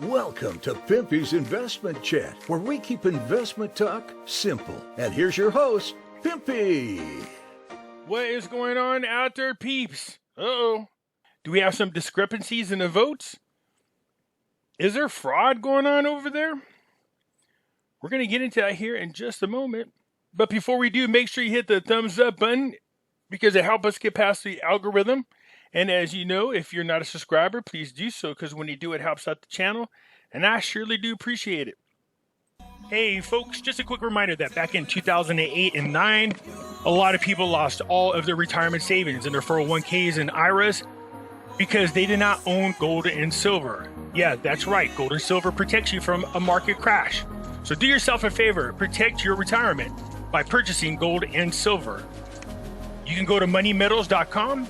Welcome to Pimpy's Investment Chat, where we keep investment talk simple. And here's your host, Pimpy. What is going on out there, peeps? Uh-oh. Do we have some discrepancies in the votes? Is there fraud going on over there? We're going to get into that here in just a moment. But before we do, make sure you hit the thumbs up button because it helps us get past the algorithm. And as you know, if you're not a subscriber, please do so because when you do, it helps out the channel. And I surely do appreciate it. Hey, folks, just a quick reminder that back in 2008 and 9, a lot of people lost all of their retirement savings in their 401ks and IRAs because they did not own gold and silver. Yeah, that's right. Gold and silver protects you from a market crash. So do yourself a favor. Protect your retirement by purchasing gold and silver. You can go to MoneyMetals.com.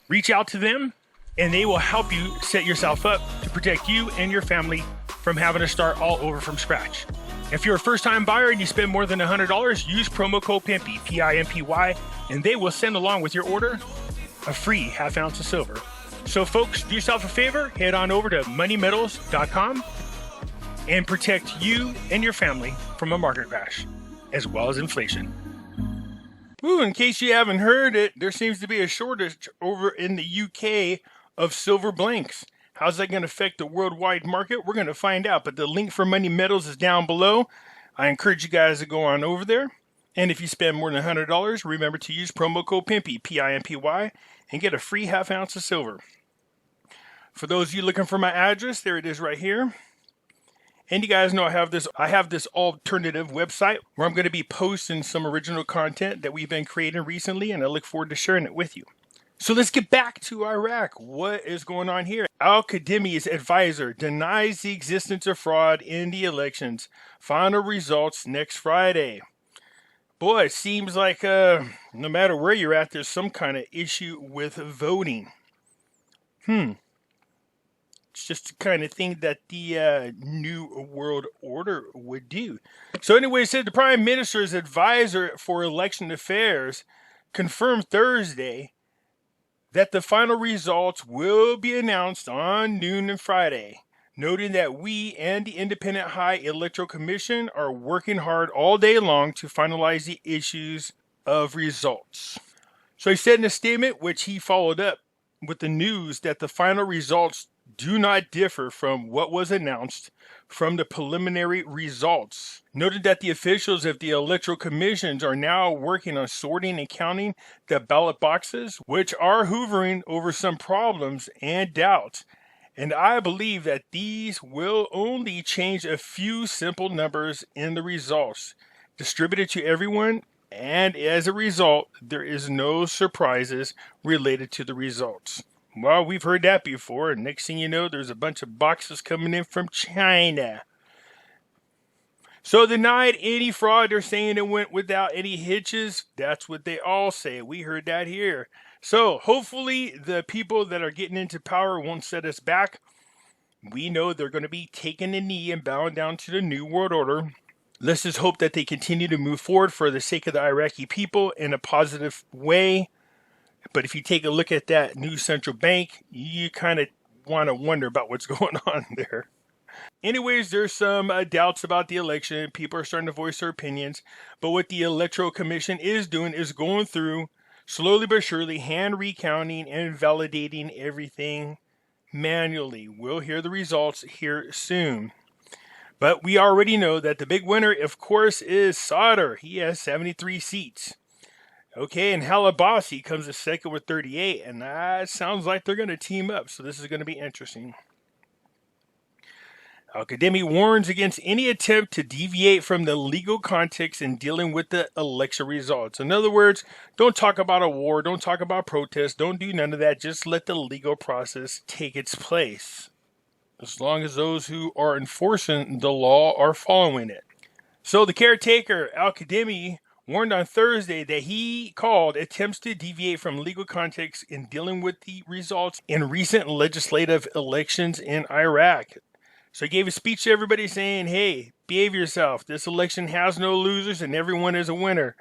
Reach out to them, and they will help you set yourself up to protect you and your family from having to start all over from scratch. If you're a first-time buyer and you spend more than $100, use promo code Pimpy, P-I-M-P-Y, and they will send along with your order a free half ounce of silver. So, folks, do yourself a favor. Head on over to MoneyMetals.com and protect you and your family from a market crash, as well as inflation. Ooh, in case you haven't heard it, there seems to be a shortage over in the UK of silver blanks. How's that going to affect the worldwide market? We're going to find out, but the link for Money Metals is down below. I encourage you guys to go on over there. And if you spend more than $100, remember to use promo code Pimpy, P-I-M-P-Y, and get a free half ounce of silver. For those of you looking for my address, there it is right here. And you guys know I have this alternative website where I'm going to be posting some original content that we've been creating recently, and I look forward to sharing it with you. So let's get back to Iraq. What is going on here? Al-Qadimi's advisor denies the existence of fraud in the elections. Final results next Friday. Boy, it seems like no matter where you're at, there's some kind of issue with voting. It's just the kind of thing that the New World Order would do. So anyway, it said the Prime Minister's advisor for election affairs confirmed Thursday that the final results will be announced on noon on Friday, noting that we and the Independent High Electoral Commission are working hard all day long to finalize the issues of results. So he said in a statement, which he followed up with the news that the final results do not differ from what was announced from the preliminary results. Noted that the officials of the electoral commissions are now working on sorting and counting the ballot boxes, which are hoovering over some problems and doubts. And I believe that these will only change a few simple numbers in the results, distributed to everyone, and as a result, there is no surprises related to the results. Well, we've heard that before, and next thing you know, there's a bunch of boxes coming in from China. So denied any fraud. They're saying it went without any hitches. That's what they all say. We heard that here. So hopefully the people that are getting into power won't set us back. We know they're going to be taking a knee and bowing down to the New World Order. Let's just hope that they continue to move forward for the sake of the Iraqi people in a positive way. But if you take a look at that new central bank, you kind of want to wonder about what's going on there. Anyways, there's some doubts about the election. People are starting to voice their opinions. But what the Electoral Commission is doing is going through, slowly but surely, hand recounting and validating everything manually. We'll hear the results here soon. But we already know that the big winner, of course, is Sadr. He has 73 seats. Okay, and Halabasi comes a second with 38, and that sounds like they're going to team up, so this is going to be interesting. Al-Qadimi warns against any attempt to deviate from the legal context in dealing with the election results. In other words, don't talk about a war, don't talk about protests, don't do none of that, just let the legal process take its place. As long as those who are enforcing the law are following it. So the caretaker, Al-Qadimi, warned on Thursday that he called attempts to deviate from legal context in dealing with the results in recent legislative elections in Iraq. So he gave a speech to everybody saying, hey, behave yourself. This election has no losers and everyone is a winner.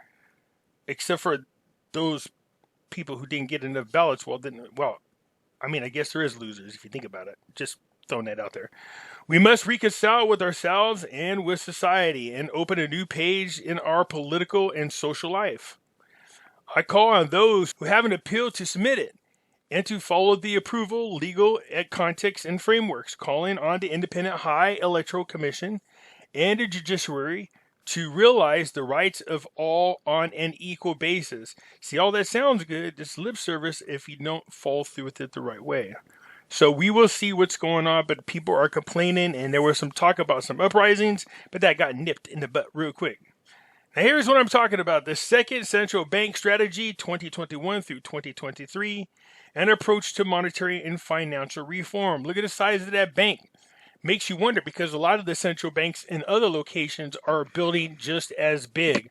Except for those people who didn't get enough ballots. I guess there is losers if you think about it. Just throwing that out there. We must reconcile with ourselves and with society and open a new page in our political and social life. I call on those who have an appeal to submit it and to follow the approval, legal context, and frameworks, calling on the Independent High Electoral Commission and the judiciary to realize the rights of all on an equal basis. See, all that sounds good. It's lip service if you don't follow through with it the right way. So we will see what's going on, but people are complaining, and there was some talk about some uprisings, but that got nipped in the butt real quick. Now here's what I'm talking about. The second central bank strategy, 2021 through 2023, an approach to monetary and financial reform. Look at the size of that bank. Makes you wonder, because a lot of the central banks in other locations are building just as big.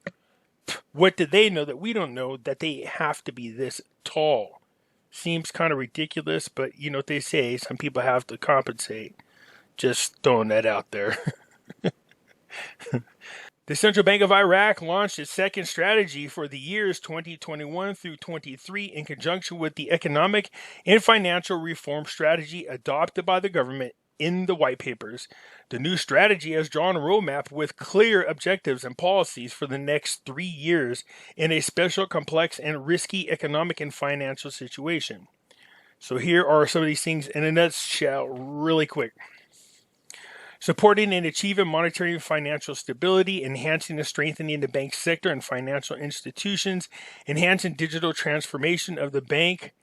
What do they know that we don't know, that they have to be this tall? Seems kind of ridiculous, but you know what they say, some people have to compensate. Just throwing that out there. The Central Bank of Iraq launched its second strategy for the years 2021 through 23 in conjunction with the economic and financial reform strategy adopted by the government in the white papers. The new strategy has drawn a roadmap with clear objectives and policies for the next 3 years in a special, complex, and risky economic and financial situation. So here are some of these things in a nutshell, really quick. Supporting and achieving monetary and financial stability, enhancing and strengthening the bank sector and financial institutions, enhancing digital transformation of the bank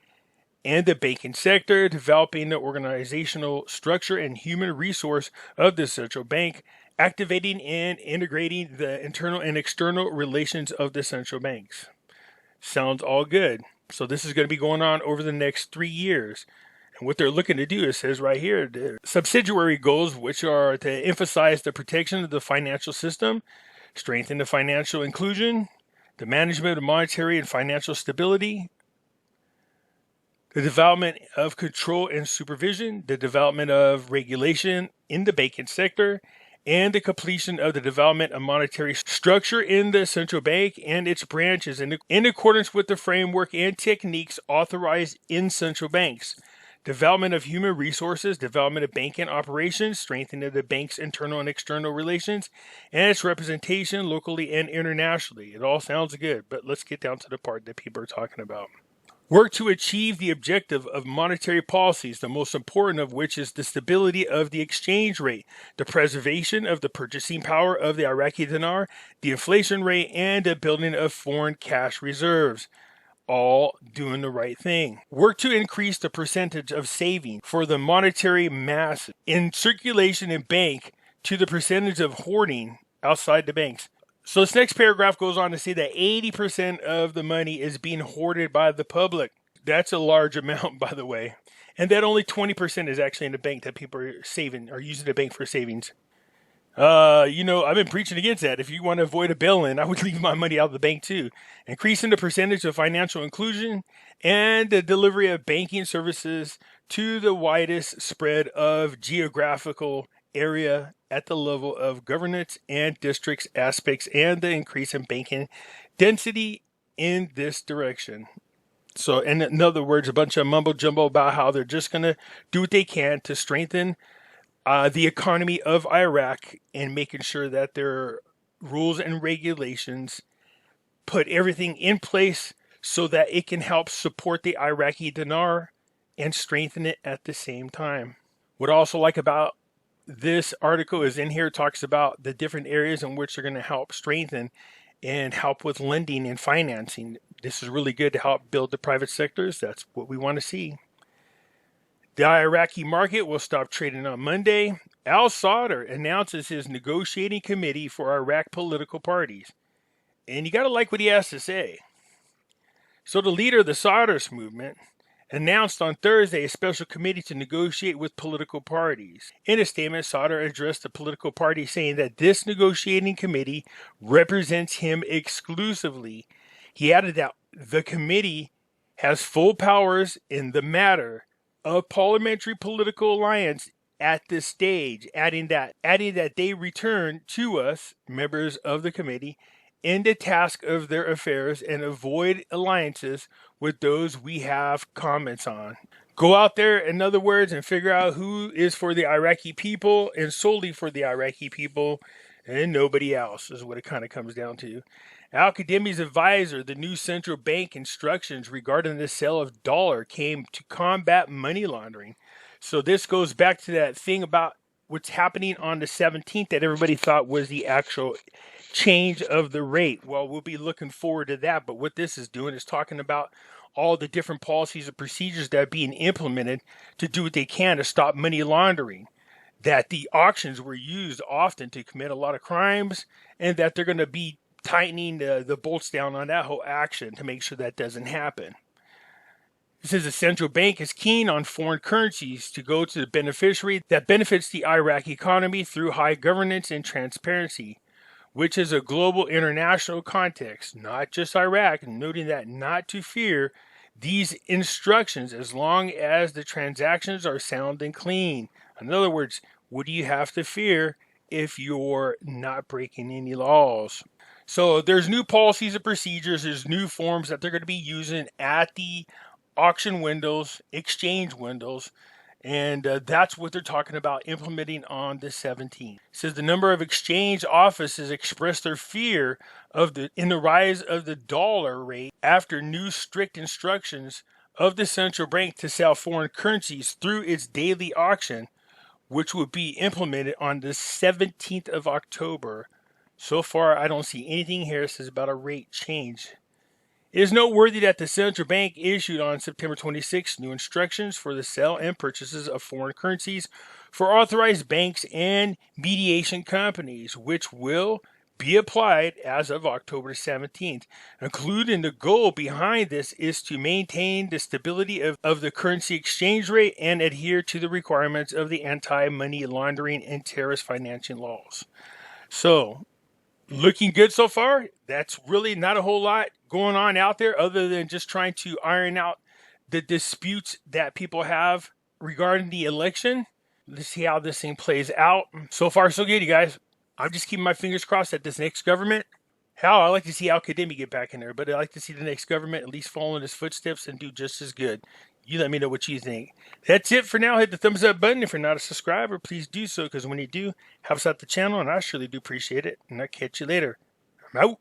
and the banking sector, developing the organizational structure and human resource of the central bank, activating and integrating the internal and external relations of the central banks. Sounds all good. So this is going to be going on over the next 3 years. And what they're looking to do, it says right here, the subsidiary goals, which are to emphasize the protection of the financial system, strengthen the financial inclusion, the management of monetary and financial stability, the development of control and supervision, the development of regulation in the banking sector, and the completion of the development of monetary structure in the central bank and its branches in accordance with the framework and techniques authorized in central banks. Development of human resources, development of banking operations, strengthening of the bank's internal and external relations, and its representation locally and internationally. It all sounds good, but let's get down to the part that people are talking about. Work to achieve the objective of monetary policies, the most important of which is the stability of the exchange rate, the preservation of the purchasing power of the Iraqi dinar, the inflation rate, and the building of foreign cash reserves. All doing the right thing. Work to increase the percentage of saving for the monetary mass in circulation in bank to the percentage of hoarding outside the banks. So this next paragraph goes on to say that 80% of the money is being hoarded by the public. That's a large amount, by the way. And that only 20% is actually in the bank that people are saving, or using the bank for savings. I've been preaching against that. If you want to avoid a bail-in, I would leave my money out of the bank too. Increasing the percentage of financial inclusion and the delivery of banking services to the widest spread of geographical area at the level of governance and districts aspects, and the increase in banking density in this direction. So, in other words, a bunch of mumbo jumbo about how they're just going to do what they can to strengthen the economy of Iraq and making sure that their rules and regulations put everything in place so that it can help support the Iraqi dinar and strengthen it at the same time. What I also like about this article is in here, it talks about the different areas in which they're going to help strengthen and help with lending and financing. This is really good to help build the private sectors. That's what we want to see. The Iraqi market will stop trading on Monday. Al-Sadr announces his negotiating committee for Iraq political parties. And you got to like what he has to say. So the leader of the Sadr's movement announced on Thursday a special committee to negotiate with political parties. In a statement, Sadr addressed the political parties, saying that this negotiating committee represents him exclusively. He added that the committee has full powers in the matter of parliamentary political alliance at this stage, adding that they return to us, members of the committee, in the task of their affairs and avoid alliances with those we have comments on. go out there, in other words, and figure out who is for the Iraqi people and solely for the Iraqi people and nobody else, is what it kind of comes down to. Al-Kadhimi's advisor, the new central bank instructions regarding the sale of dollar came to combat money laundering. So this goes back to that thing about what's happening on the 17th that everybody thought was the actual change of the rate. Well, we'll be looking forward to that. But what this is doing is talking about all the different policies and procedures that are being implemented to do what they can to stop money laundering. That the auctions were used often to commit a lot of crimes, and that they're going to be tightening the bolts down on that whole action to make sure that doesn't happen. It says the central bank is keen on foreign currencies to go to the beneficiary that benefits the Iraqi economy through high governance and transparency, which is a global international context, not just Iraq, noting that not to fear these instructions as long as the transactions are sound and clean. In other words, what do you have to fear if you're not breaking any laws? So there's new policies and procedures, there's new forms that they're going to be using at the auction windows, exchange windows, and that's what they're talking about implementing on the 17th. It says the number of exchange offices expressed their fear in the rise of the dollar rate after new strict instructions of the central bank to sell foreign currencies through its daily auction, which would be implemented on the 17th of October. So far, I don't see anything here that says about a rate change. It is noteworthy that the central bank issued on September 26 new instructions for the sale and purchases of foreign currencies for authorized banks and mediation companies, which will be applied as of October 17th. Including the goal behind this is to maintain the stability of the currency exchange rate and adhere to the requirements of the anti-money laundering and terrorist financing laws. So, looking good so far. That's really not a whole lot going on out there other than just trying to iron out the disputes that people have regarding the election. Let's see how this thing plays out. So far, so good, you guys. I'm just keeping my fingers crossed that this next government, hell, I like to see Al-Kadhimi get back in there, but I like to see the next government at least follow in his footsteps and do just as good. You let me know what you think. That's it for now. Hit the thumbs up button. If you're not a subscriber, please do so, because when you do, helps out the channel, and I surely do appreciate it. And I'll catch you later. I'm out.